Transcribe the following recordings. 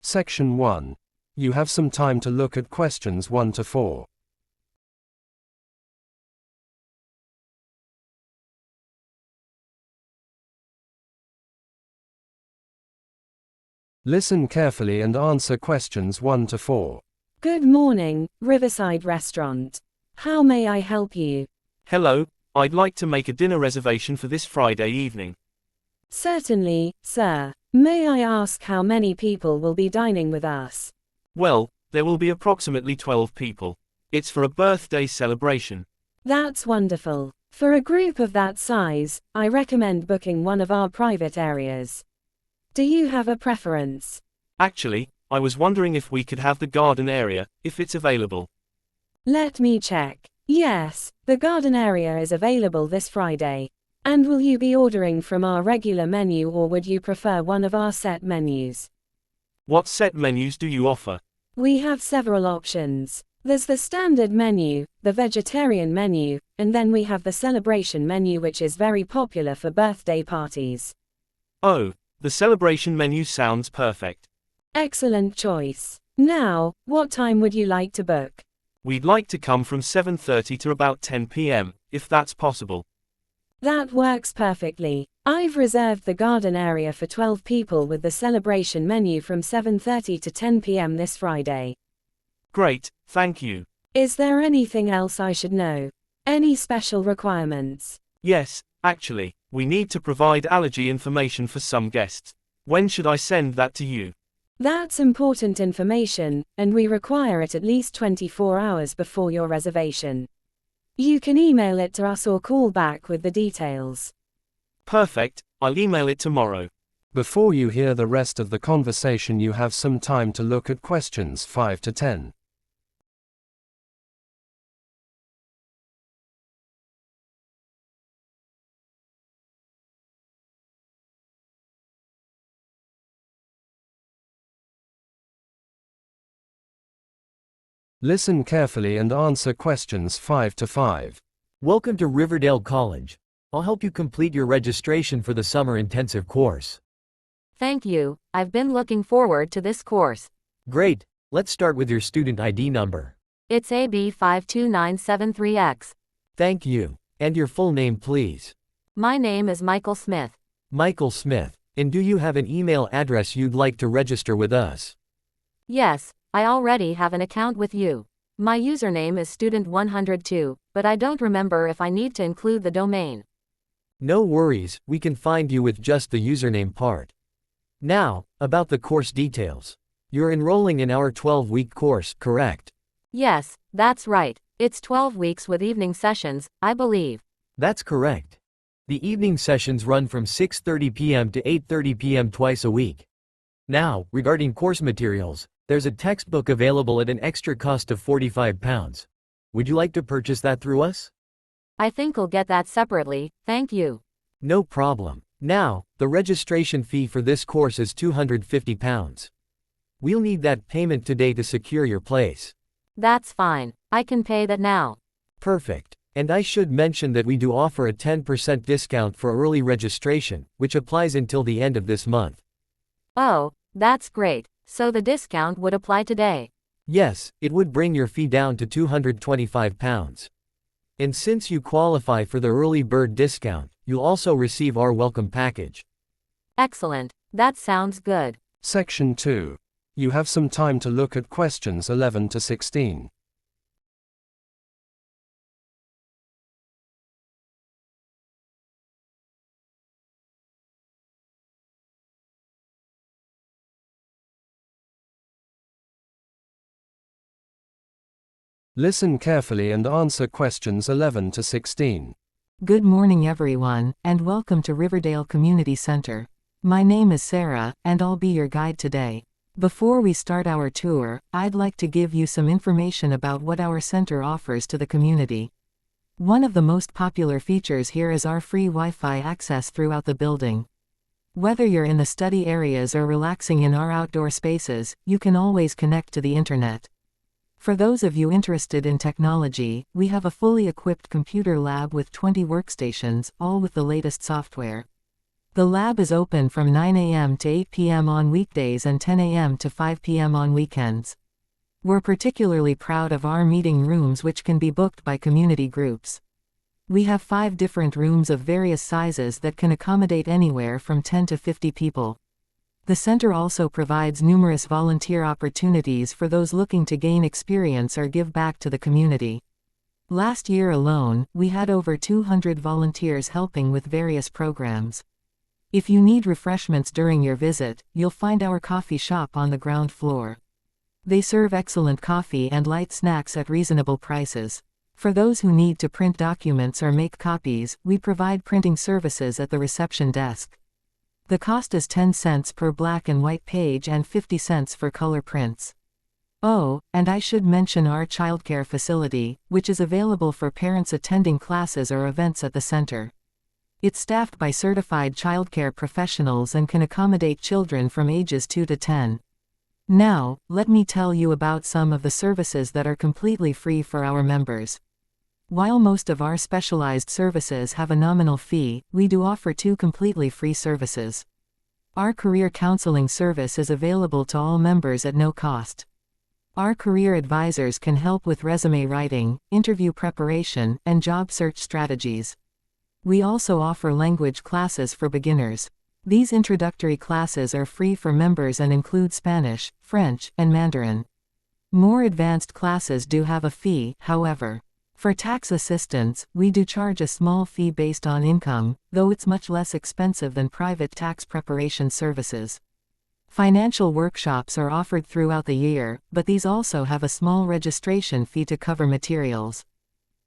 Section 1. You have some time to look at questions 1 to 4. Listen carefully and answer questions 1 to 4. Good morning, Riverside Restaurant. How may I help you? Hello, I'd like to make a dinner reservation for this Friday evening. Certainly, sir. May I ask how many people will be dining with us? Well, there will be approximately 12 people. It's for a birthday celebration. That's wonderful. For a group of that size, I recommend booking one of our private areas. Do you have a preference? Actually, I was wondering if we could have the garden area, if it's available. Let me check. Yes, the garden area is available this Friday. And will you be ordering from our regular menu or would you prefer one of our set menus? What set menus do you offer? We have several options. There's the standard menu, the vegetarian menu, and then we have the celebration menu, which is very popular for birthday parties. Oh, the celebration menu sounds perfect. Excellent choice. Now, what time would you like to book? We'd like to come from 7:30 to about 10 p.m., if that's possible. That works perfectly. I've reserved the garden area for 12 people with the celebration menu from 7:30 to 10 p.m. this Friday. Great, thank you. Is there anything else I should know? Any special requirements? Yes, actually, we need to provide allergy information for some guests. When should I send that to you? That's important information, and we require it at least 24 hours before your reservation. You can email it to us or call back with the details. Perfect, I'll email it tomorrow. Before you hear the rest of the conversation, you have some time to look at questions 5 to 10. Listen carefully and answer questions 5 to 5. Welcome to Riverdale College. I'll help you complete your registration for the summer intensive course. Thank you, I've been looking forward to this course. Great, let's start with your student ID number. It's AB52973X. Thank you. And your full name, please. My name is Michael Smith. Michael Smith. And do you have an email address you'd like to register with us? Yes, I already have an account with you. My username is student102, but I don't remember if I need to include the domain. No worries, we can find you with just the username part. Now, about the course details. You're enrolling in our 12-week course, correct? Yes, that's right. It's 12 weeks with evening sessions, I believe. That's correct. The evening sessions run from 6:30 p.m. to 8:30 p.m. twice a week. Now, regarding course materials, there's a textbook available at an extra cost of £45. Would you like to purchase that through us? I think I'll get that separately, thank you. No problem. Now, the registration fee for this course is £250. We'll need that payment today to secure your place. That's fine, I can pay that now. Perfect. And I should mention that we do offer a 10% discount for early registration, which applies until the end of this month. Oh, that's great. So the discount would apply today? Yes, it would bring your fee down to £225. And since you qualify for the early bird discount, you'll also receive our welcome package. Excellent, that sounds good. Section 2. You have some time to look at questions 11 to 16. Listen carefully and answer questions 11 to 16. Good morning everyone, and welcome to Riverdale Community Center. My name is Sarah, and I'll be your guide today. Before we start our tour, I'd like to give you some information about what our center offers to the community. One of the most popular features here is our free Wi-Fi access throughout the building. Whether you're in the study areas or relaxing in our outdoor spaces, you can always connect to the internet. For those of you interested in technology, we have a fully equipped computer lab with 20 workstations, all with the latest software. The lab is open from 9 a.m. to 8 p.m. on weekdays and 10 a.m. to 5 p.m. on weekends. We're particularly proud of our meeting rooms, which can be booked by community groups. We have 5 different rooms of various sizes that can accommodate anywhere from 10 to 50 people. The center also provides numerous volunteer opportunities for those looking to gain experience or give back to the community. Last year alone, we had over 200 volunteers helping with various programs. If you need refreshments during your visit, you'll find our coffee shop on the ground floor. They serve excellent coffee and light snacks at reasonable prices. For those who need to print documents or make copies, we provide printing services at the reception desk. The cost is 10 cents per black and white page and 50 cents for color prints. Oh, and I should mention our childcare facility, which is available for parents attending classes or events at the center. It's staffed by certified childcare professionals and can accommodate children from ages 2 to 10. Now, let me tell you about some of the services that are completely free for our members. While most of our specialized services have a nominal fee, we do offer 2 completely free services. Our career counseling service is available to all members at no cost. Our career advisors can help with resume writing, interview preparation, and job search strategies. We also offer language classes for beginners. These introductory classes are free for members and include Spanish, French, and Mandarin. More advanced classes do have a fee, however. For tax assistance, we do charge a small fee based on income, though it's much less expensive than private tax preparation services. Financial workshops are offered throughout the year, but these also have a small registration fee to cover materials.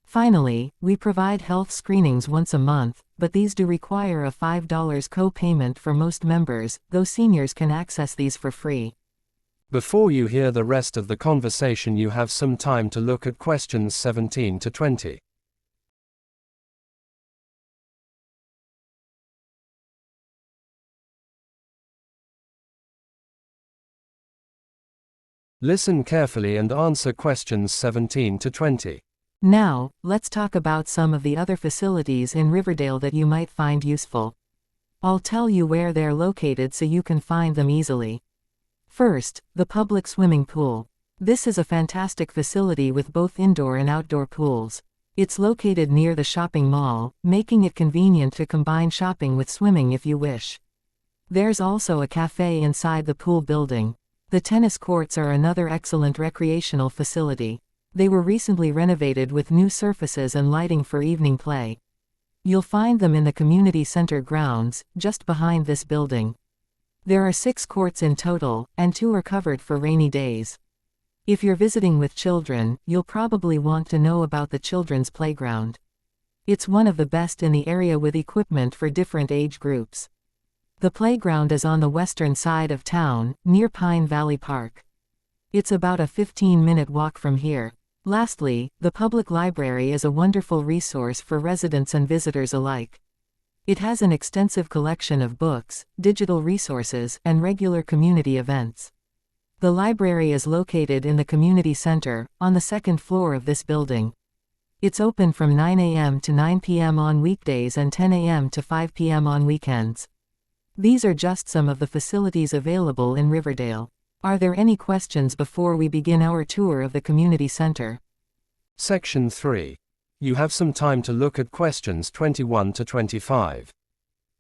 Finally, we provide health screenings once a month, but these do require a $5 co-payment for most members, though seniors can access these for free. Before you hear the rest of the conversation, you have some time to look at questions 17 to 20. Listen carefully and answer questions 17 to 20. Now, let's talk about some of the other facilities in Riverdale that you might find useful. I'll tell you where they're located so you can find them easily. First, the public swimming pool. This is a fantastic facility with both indoor and outdoor pools. It's located near the shopping mall, making it convenient to combine shopping with swimming if you wish. There's also a cafe inside the pool building. The tennis courts are another excellent recreational facility. They were recently renovated with new surfaces and lighting for evening play. You'll find them in the community center grounds, just behind this building. There are 6 courts in total, and 2 are covered for rainy days. If you're visiting with children, you'll probably want to know about the children's playground. It's one of the best in the area with equipment for different age groups. The playground is on the western side of town, near Pine Valley Park. It's about a 15-minute walk from here. Lastly, the public library is a wonderful resource for residents and visitors alike. It has an extensive collection of books, digital resources, and regular community events. The library is located in the community center, on the 2nd floor of this building. It's open from 9 a.m. to 9 p.m. on weekdays and 10 a.m. to 5 p.m. on weekends. These are just some of the facilities available in Riverdale. Are there any questions before we begin our tour of the community center? Section 3. You have some time to look at questions 21 to 25.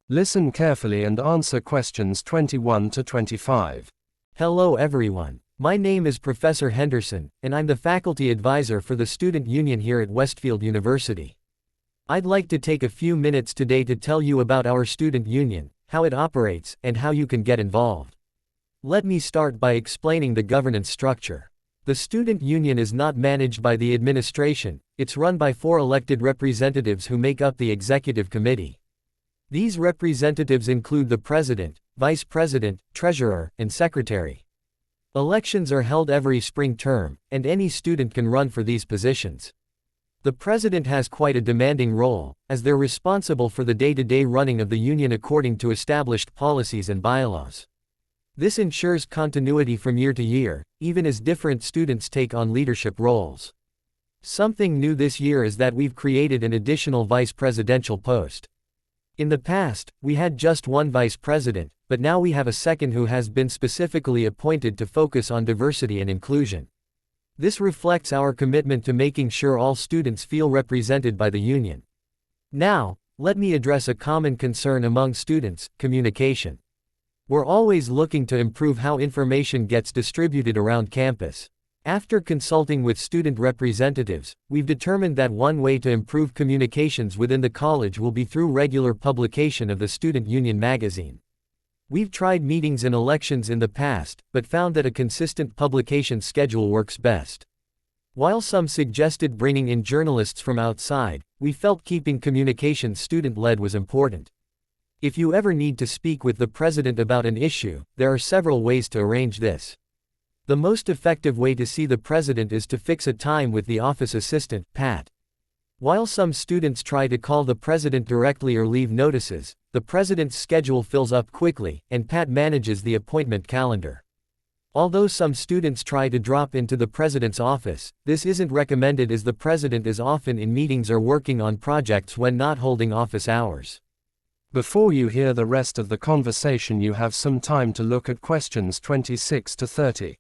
Listen carefully and answer questions 21 to 25. Hello everyone. My name is Professor Henderson, and I'm the faculty advisor for the Student Union here at Westfield University. I'd like to take a few minutes today to tell you about our Student Union, how it operates, and how you can get involved. Let me start by explaining the governance structure. The Student Union is not managed by the administration, it's run by 4 elected representatives who make up the executive committee. These representatives include the president, vice president, treasurer, and secretary. Elections are held every spring term, and any student can run for these positions. The president has quite a demanding role, as they're responsible for the day-to-day running of the union according to established policies and bylaws. This ensures continuity from year to year, even as different students take on leadership roles. Something new this year is that we've created an additional vice presidential post. In the past, we had just one vice president, but now we have a second who has been specifically appointed to focus on diversity and inclusion. This reflects our commitment to making sure all students feel represented by the union. Now, let me address a common concern among students: communication. We're always looking to improve how information gets distributed around campus. After consulting with student representatives, we've determined that one way to improve communications within the college will be through regular publication of the Student Union magazine. We've tried meetings and elections in the past, but found that a consistent publication schedule works best. While some suggested bringing in journalists from outside, we felt keeping communications student-led was important. If you ever need to speak with the president about an issue, there are several ways to arrange this. The most effective way to see the president is to fix a time with the office assistant, Pat. While some students try to call the president directly or leave notices, the president's schedule fills up quickly, and Pat manages the appointment calendar. Although some students try to drop into the president's office, this isn't recommended as the president is often in meetings or working on projects when not holding office hours. Before you hear the rest of the conversation, you have some time to look at questions 26 to 30.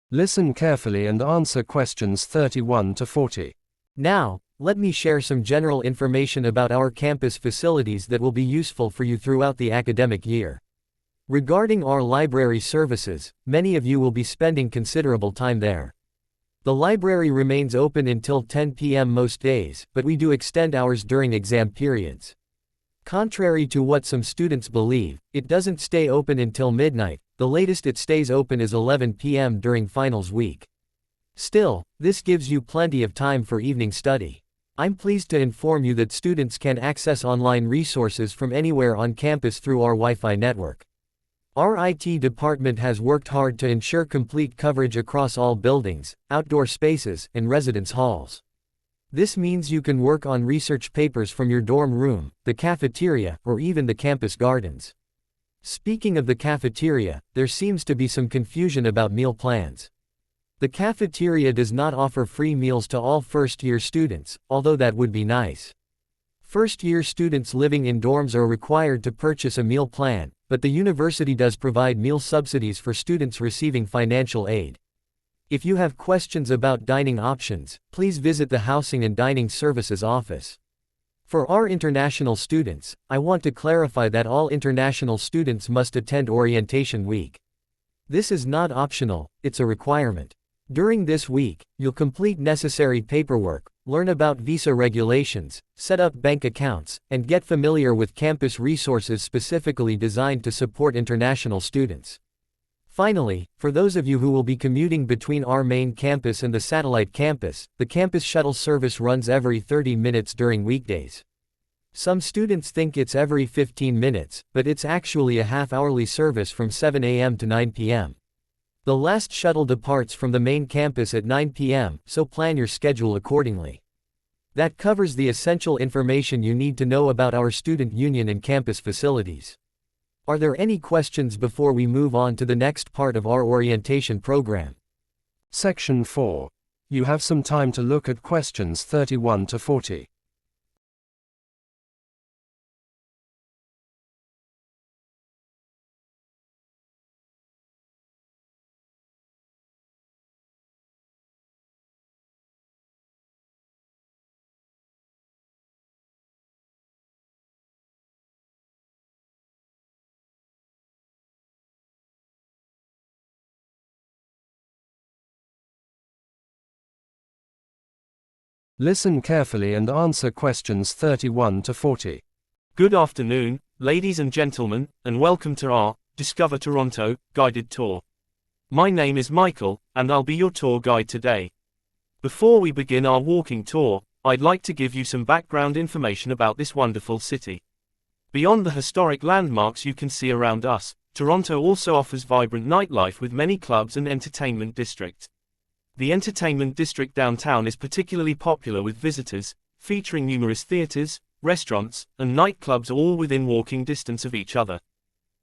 Listen carefully and answer questions 31 to 40. Now, let me share some general information about our campus facilities that will be useful for you throughout the academic year. Regarding our library services, many of you will be spending considerable time there. The library remains open until 10 p.m. most days, but we do extend hours during exam periods. Contrary to what some students believe, it doesn't stay open until midnight. The latest it stays open is 11 p.m. during finals week. Still, this gives you plenty of time for evening study. I'm pleased to inform you that students can access online resources from anywhere on campus through our Wi-Fi network. Our IT department has worked hard to ensure complete coverage across all buildings, outdoor spaces, and residence halls. This means you can work on research papers from your dorm room, the cafeteria, or even the campus gardens. Speaking of the cafeteria, there seems to be some confusion about meal plans. The cafeteria does not offer free meals to all first-year students, although that would be nice. First-year students living in dorms are required to purchase a meal plan, but the university does provide meal subsidies for students receiving financial aid. If you have questions about dining options, please visit the Housing and Dining Services office. For our international students, I want to clarify that all international students must attend orientation week. This is not optional, it's a requirement. During this week, you'll complete necessary paperwork, learn about visa regulations, set up bank accounts, and get familiar with campus resources specifically designed to support international students. Finally, for those of you who will be commuting between our main campus and the satellite campus, the campus shuttle service runs every 30 minutes during weekdays. Some students think it's every 15 minutes, but it's actually a half-hourly service from 7 a.m. to 9 p.m. The last shuttle departs from the main campus at 9 p.m., so plan your schedule accordingly. That covers the essential information you need to know about our student union and campus facilities. Are there any questions before we move on to the next part of our orientation program? Section 4. You have some time to look at questions 31 to 40. Listen carefully and answer questions 31 to 40. Good afternoon, ladies and gentlemen, and welcome to our Discover Toronto guided tour. My name is Michael, and I'll be your tour guide today. Before we begin our walking tour, I'd like to give you some background information about this wonderful city. Beyond the historic landmarks you can see around us, Toronto also offers vibrant nightlife with many clubs and entertainment districts. The entertainment district downtown is particularly popular with visitors, featuring numerous theaters, restaurants, and nightclubs are all within walking distance of each other.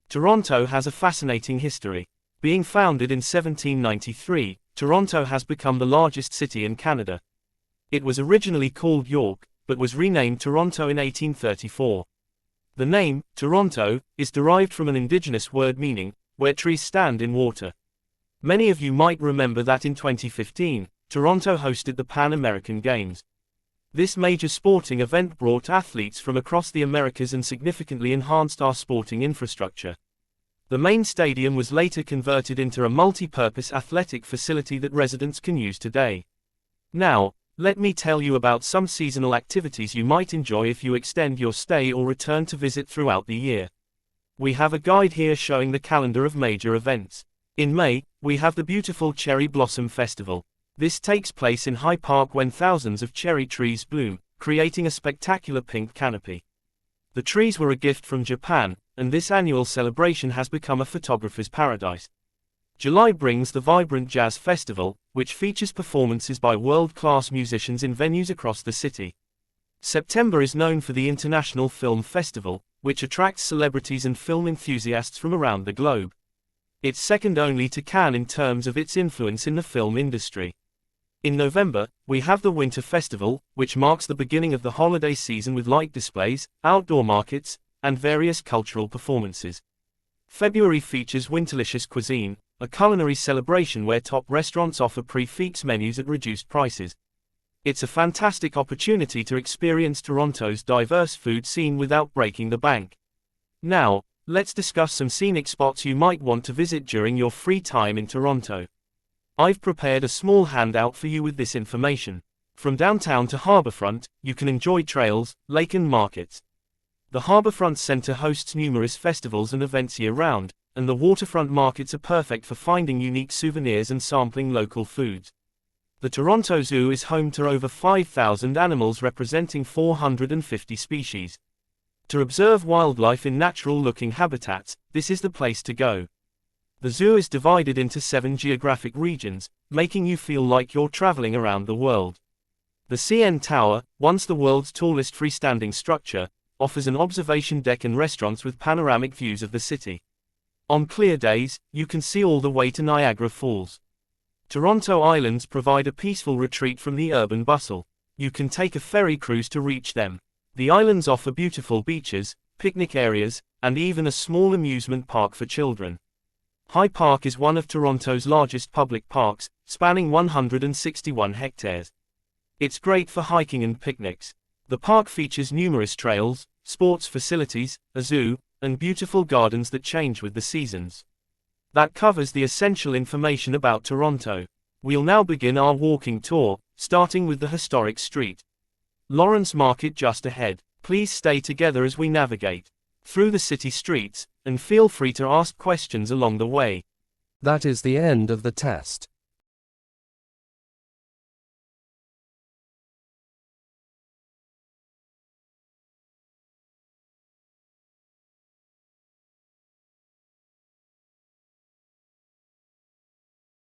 Toronto has a fascinating history. Being founded in 1793, Toronto has become the largest city in Canada. It was originally called York, but was renamed Toronto in 1834. The name, Toronto, is derived from an indigenous word meaning, where trees stand in water. Many of you might remember that in 2015, Toronto hosted the Pan American Games. This major sporting event brought athletes from across the Americas and significantly enhanced our sporting infrastructure. The main stadium was later converted into a multi-purpose athletic facility that residents can use today. Now, let me tell you about some seasonal activities you might enjoy if you extend your stay or return to visit throughout the year. We have a guide here showing the calendar of major events. In May, we have the beautiful Cherry Blossom Festival. This takes place in High Park when thousands of cherry trees bloom, creating a spectacular pink canopy. The trees were a gift from Japan, and this annual celebration has become a photographer's paradise. July brings the vibrant Jazz Festival, which features performances by world-class musicians in venues across the city. September is known for the International Film Festival, which attracts celebrities and film enthusiasts from around the globe. It's second only to Cannes in terms of its influence in the film industry. In November, we have the Winter Festival, which marks the beginning of the holiday season with light displays, outdoor markets, and various cultural performances. February features Winterlicious Cuisine, a culinary celebration where top restaurants offer prix menus at reduced prices. It's a fantastic opportunity to experience Toronto's diverse food scene without breaking the bank. Now, let's discuss some scenic spots you might want to visit during your free time in Toronto. I've prepared a small handout for you with this information. From downtown to harbourfront, you can enjoy trails, lake and markets. The Harbourfront Centre hosts numerous festivals and events year-round, and the waterfront markets are perfect for finding unique souvenirs and sampling local foods. The Toronto Zoo is home to over 5,000 animals representing 450 species. To observe wildlife in natural-looking habitats, this is the place to go. The zoo is divided into 7 geographic regions, making you feel like you're traveling around the world. The CN Tower, once the world's tallest freestanding structure, offers an observation deck and restaurants with panoramic views of the city. On clear days, you can see all the way to Niagara Falls. Toronto Islands provide a peaceful retreat from the urban bustle. You can take a ferry cruise to reach them. The islands offer beautiful beaches, picnic areas, and even a small amusement park for children. High Park is one of Toronto's largest public parks, spanning 161 hectares. It's great for hiking and picnics. The park features numerous trails, sports facilities, a zoo, and beautiful gardens that change with the seasons. That covers the essential information about Toronto. We'll now begin our walking tour, starting with the historic street. Lawrence Market just ahead. Please stay together as we navigate through the city streets, and feel free to ask questions along the way. That is the end of the test.